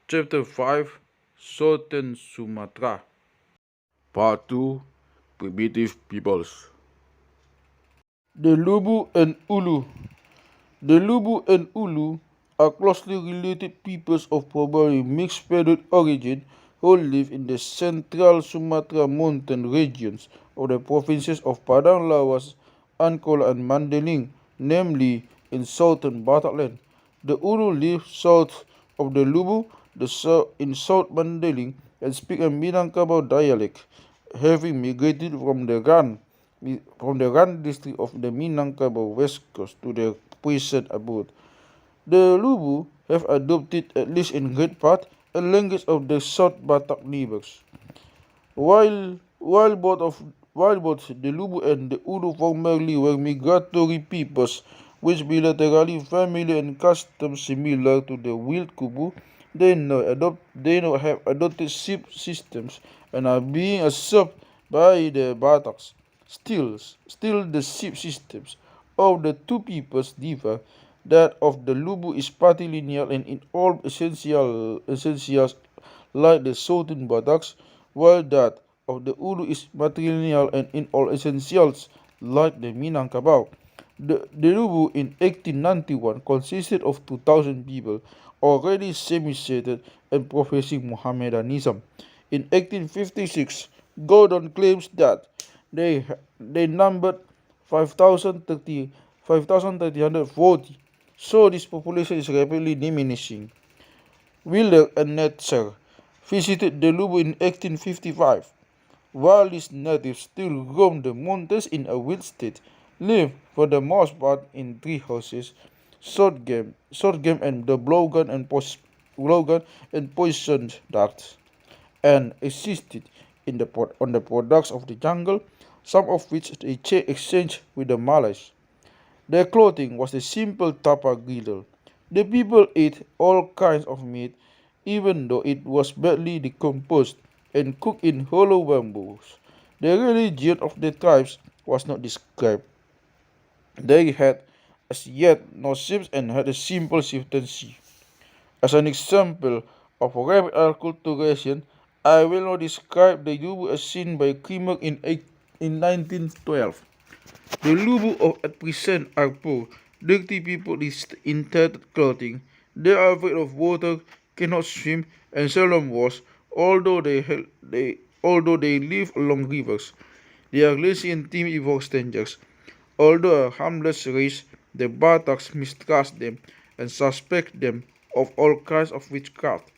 Chapter 5 Southern Sumatra. Part 2 Primitive Peoples. The Lubu and Ulu. The Lubu and Ulu are closely related peoples of probably mixed period origin who live in the central Sumatra mountain regions of the provinces of Padang Lawas, Ankol, and Mandeling, namely in southern Batak land. The Ulu live south of the Lubu in South Mandeling and speak a Minangkabau dialect, having migrated from the Ran district of the Minangkabau west coast to their present abode. The Lubu have adopted, at least in great part, a language of the South Batak neighbors. While both the Lubu and the Ulu formerly were migratory peoples with bilaterally family and customs similar to the wild Kubu, they now have adopted ship systems and are being absorbed by the Bataks. Still the ship systems of the two peoples differ. That of the Lubu is patrilineal and in all essentials like the southern Bataks, while that of the Ulu is matrilineal and in all essentials like the Minangkabau. The Lubu in 1891 consisted of 2,000 people already semi-settled and professing Mohammedanism. In 1856, Gordon claims that they numbered 5,340, so this population is rapidly diminishing. Wheeler and Netzer visited the Lubu in 1855. While these natives still roam the mountains in a wild state, live for the most part in tree houses, short game and the blowgun and poisoned darts, and assisted on the products of the jungle, some of which they exchanged with the Malays. Their clothing was a simple tapa girdle. The people ate all kinds of meat, even though it was badly decomposed and cooked in hollow bamboos. The religion of the tribes was not described. They had as yet no ships and had a simple chieftaincy. As an example of rapid acculturation, I will now describe the Yubu as seen by Kimmer in 1912. The Lubu of at present are poor, dirty people in tattered clothing. They are afraid of water, cannot swim, and seldom wash, although they live along rivers. They are lazy and timid before strangers. Although a harmless race, the Bataks mistrust them and suspect them of all kinds of witchcraft.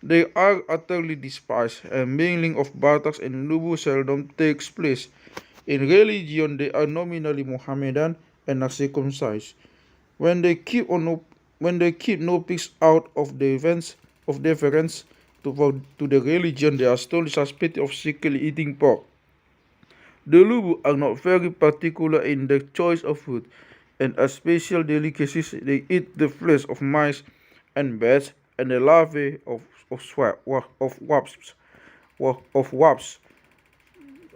They are utterly despised, and mingling of Bataks and Lubu seldom takes place. In religion, they are nominally Mohammedan and are circumcised. When they keep no pigs out of deference to the religion, they are strongly suspected of secretly eating pork. The Lubu are not very particular in the choice of food, and as special delicacies, they eat the flesh of mice and bats and the larvae of wasps.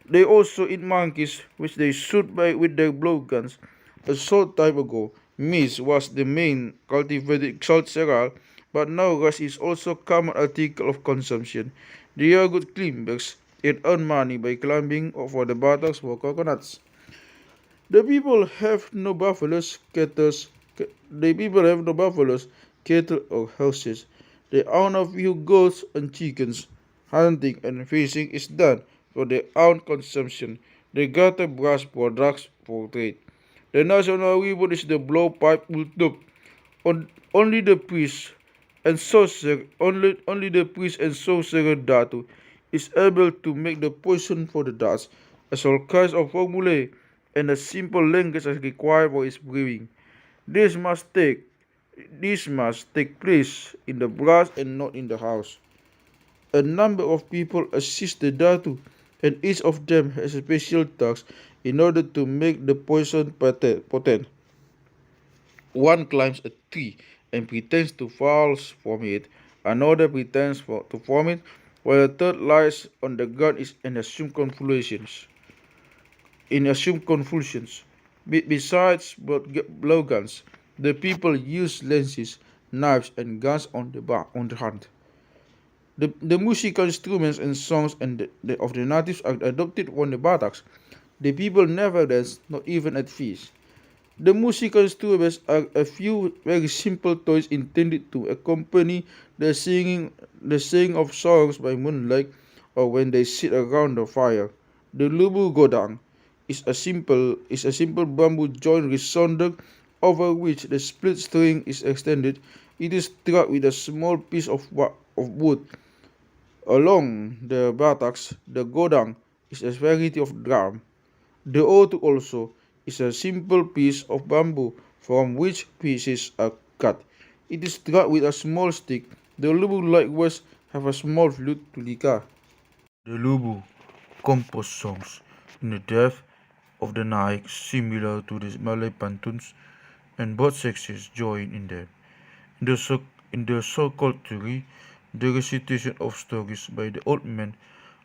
They also eat monkeys, which they shoot with their blowguns. A short time ago, maize was the main cultivated salt cereal, but now rice is also a common article of consumption. They are good climbers and earn money by climbing for the buttocks for coconuts. The people have no buffaloes, cattle, or horses. They own a few goats and chickens. Hunting and fishing is done for their own consumption. They gather brass products for trade. The national weapon is the blowpipe ultup. Only the priest and sorcerer Datu is able to make the poison for the dust, as all kinds of formulae and a simple language is required for its brewing. This must take this must take place in the brass and not in the house. A number of people assist the Datu, and each of them has a special task in order to make the poison potent. One climbs a tree and pretends to fall from it, another pretends to form it, while a third lies on the ground in assumed convulsions. Besides blowguns, the people use lances, knives, and guns on the hunt. The musical instruments and songs of the natives are adopted on the Bataks. The people never dance, not even at feasts. The musical instruments are a few very simple toys intended to accompany the singing of songs by moonlight or when they sit around the fire. The lubu godang is a simple bamboo joint resonator over which the split string is extended. It is struck with a small piece of wood. Along the buttocks, the godang is a variety of drum. The otu also is a simple piece of bamboo from which pieces are cut. It is struck with a small stick. The lubu likewise have a small flute to lika. The lubu compose songs in the depth of the night similar to the Malay pantuns, and both sexes join in them. In the so-called theory, the recitation of stories by the old men,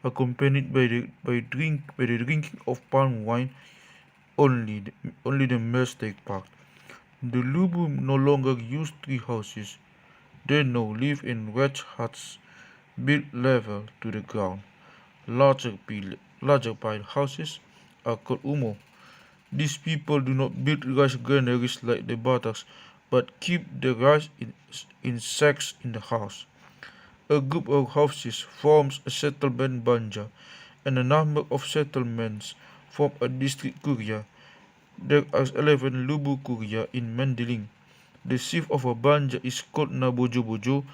accompanied by the drinking of palm wine, only the males take part. The Lubu no longer use tree houses. They now live in wedge huts built level to the ground. Larger pile houses are called umo. These people do not build rice granaries like the Bataks, but keep the rice in sacks in the house. A group of houses forms a settlement banja, and a number of settlements form a district kuria. There are 11 Lubu kuria in Mandiling. The chief of a banja is called Nabojo-bojo,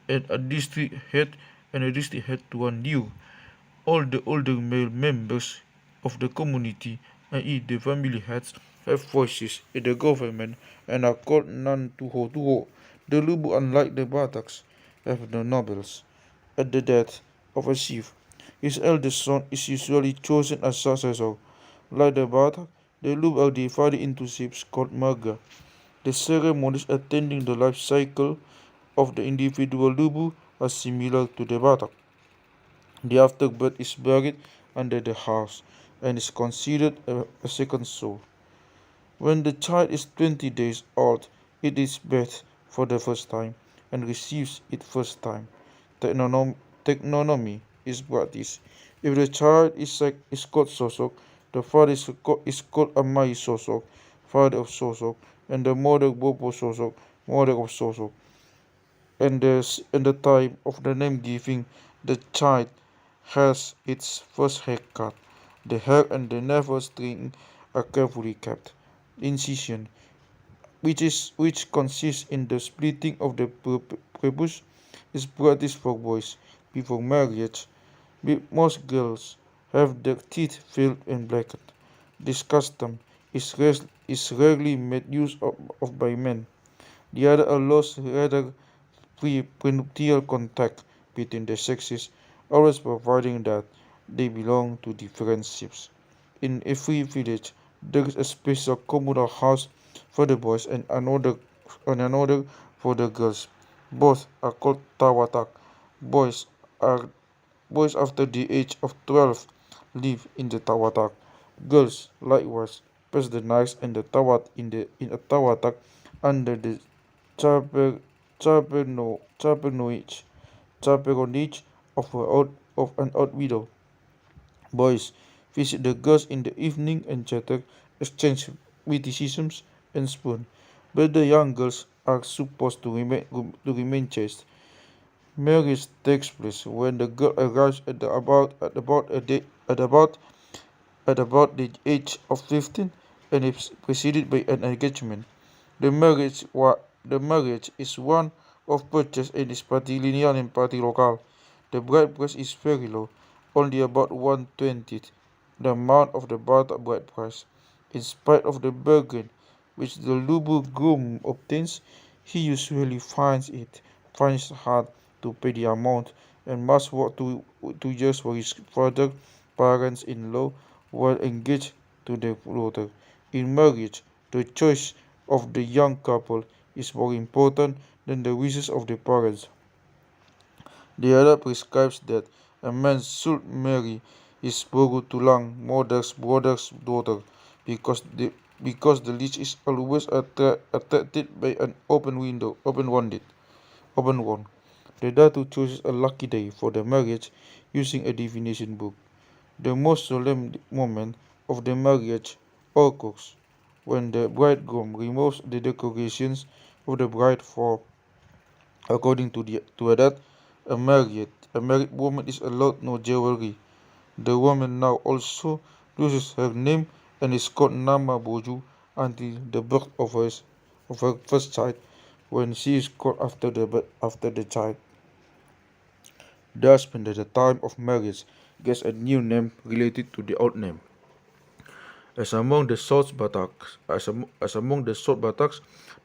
and a district head to one liu. All the older male members of the community, i.e. the family heads, have voices in the government and are called nan-tuho-tuho. The Lubu, unlike the Bataks, have no nobles. At the death of a chief, his eldest son is usually chosen as successor. Like the Batak, the Lubu are divided into chiefs called marga. The ceremonies attending the life cycle of the individual Lubu are similar to the Batak. The afterbirth is buried under the house and is considered a second soul. When the child is 20 days old, it is bathed for the first time and receives it first time. Technonomy is practiced. If the child is called Sosok, the father is called Amai Sosok, father of Sosok, and the mother Bobo Sosok, mother of Sosok. And the time of the name giving, the child has its first haircut. The hair and the navel string are carefully kept. Incision, which consists in the splitting of the prepuce, is practiced for boys before marriage. Most girls have their teeth filled and blackened. This custom is rarely made use of by men. The other allows rather prenuptial contact between the sexes, always providing that they belong to different ships. In every village, there is a special communal house for the boys and another for the girls. Both are called tawatak. Boys are boys after the age of 12 live in the tawatak. Girls likewise pass the nights in the tawat in a tawatak under the chaper, chaperonage of an old widow. Boys visit the girls in the evening and chatter, exchange witticisms, and spoon. But the young girls are supposed to remain chaste. Marriage takes place when the girl arrives at about the age of 15 and is preceded by an engagement. The marriage is one of purchase and is patrilineal and local. The bride price is very low, only about 1/20th the amount of the bride price. In spite of the bargain which the Lubu groom obtains, he usually finds hard to pay the amount and must work 2 years for his father parents-in-law while engaged to their daughter. In marriage, the choice of the young couple is more important than the wishes of the parents. The other prescribes that a man should marry his Bogu Tulang mother's brother's daughter because the leech is always attracted by an open one. The Datu chooses a lucky day for the marriage using a divination book. The most solemn moment of the marriage occurs when the bridegroom removes the decorations of the bride for according to that a married woman is allowed no jewelry. The woman now also loses her name and is called Nama Boju until the birth of her first child, when she is called after the child. The husband at the time of marriage gets a new name related to the old name. As among the South Bataks,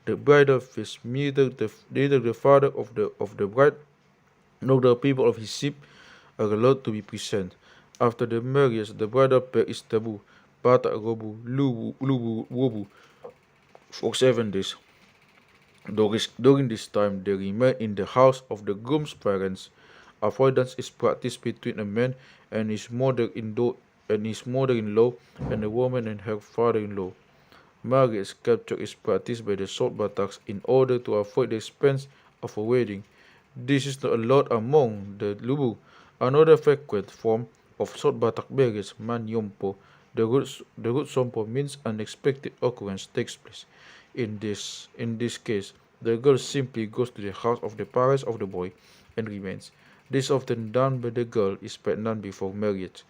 the bridal feast neither the father of the bride nor the people of his ship are allowed to be present. After the marriage, the bridal pair is taboo, Batak Robu, Lubu, Wobu, for 7 days. During this time, they remain in the house of the groom's parents. Avoidance is practiced between a man and his mother-in-law and a woman and her father-in-law. Marriage capture is practiced by the South Bataks in order to avoid the expense of a wedding. This is not allowed among the Lubu. Another frequent form of South Batak marriage, Manyompo. The root Sompo means unexpected occurrence takes place. In this case, the girl simply goes to the house of the parents of the boy and remains. This is often done when the girl is pregnant before marriage.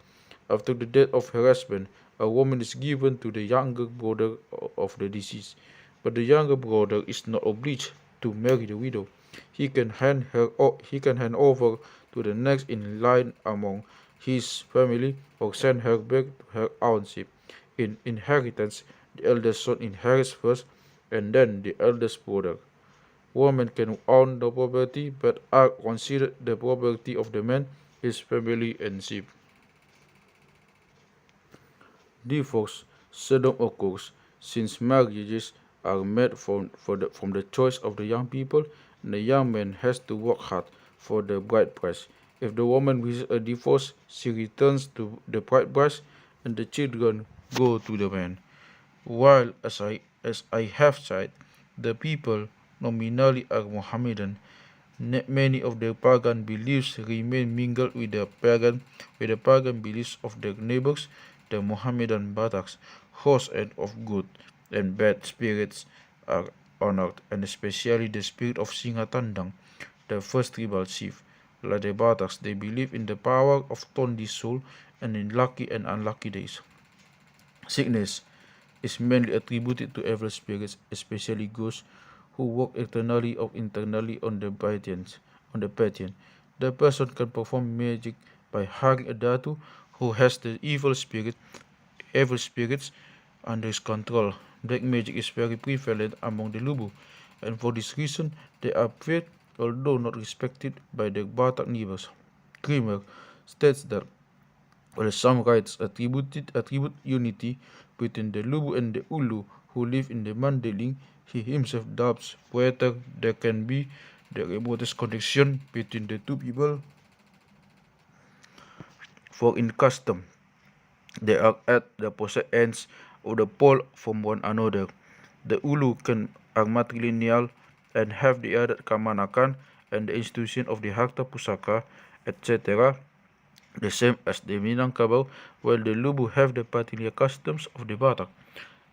After the death of her husband, a woman is given to the younger brother of the deceased, but the younger brother is not obliged to marry the widow. He can hand over to the next in line among his family or send her back to her ownership. In inheritance, the eldest son inherits first and then the eldest brother. Women can own the property but are considered the property of the man, his family and ship. Divorce seldom occurs, since marriages are made from the choice of the young people, and the young man has to work hard for the bride price. If the woman wishes a divorce, she returns to the bride price and the children go to the man. While, as I have said, the people nominally are Mohammedan, many of their pagan beliefs remain mingled with the pagan beliefs of their neighbors, the Mohammedan Bataks. Hosts and of good and bad spirits are honored, and especially the spirit of Singatandang, the first tribal chief. Like the Bataks, they believe in the power of Tondi's soul and in lucky and unlucky days. Sickness is mainly attributed to evil spirits, especially ghosts who work eternally or internally on the patient. The person can perform magic by hiring a datu who has the evil spirits under his control. Black magic is very prevalent among the Lubu, and for this reason they are feared, although not respected, by their Batak neighbors. Kramer states that while some writers attribute unity between the Lubu and the Ulu who live in the Mandailing, he himself doubts whether there can be the remotest connection between the two people, for in custom they are at the opposite ends of the pole from one another. The Ulu are matrilineal and have the added kamanakan and the institution of the Harta Pusaka, etc., the same as the Minangkabau, while the Lubu have the patrilineal customs of the Batak.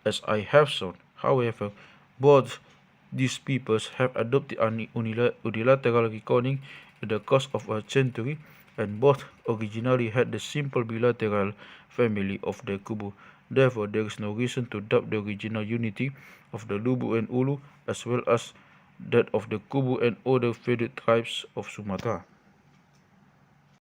As I have shown, however, both these peoples have adopted unilateral reckoning in the course of a century, and both originally had the simple bilateral family of the Kubu. Therefore, there is no reason to doubt the original unity of the Lubu and Ulu as well as that of the Kubu and other feuded tribes of Sumatra.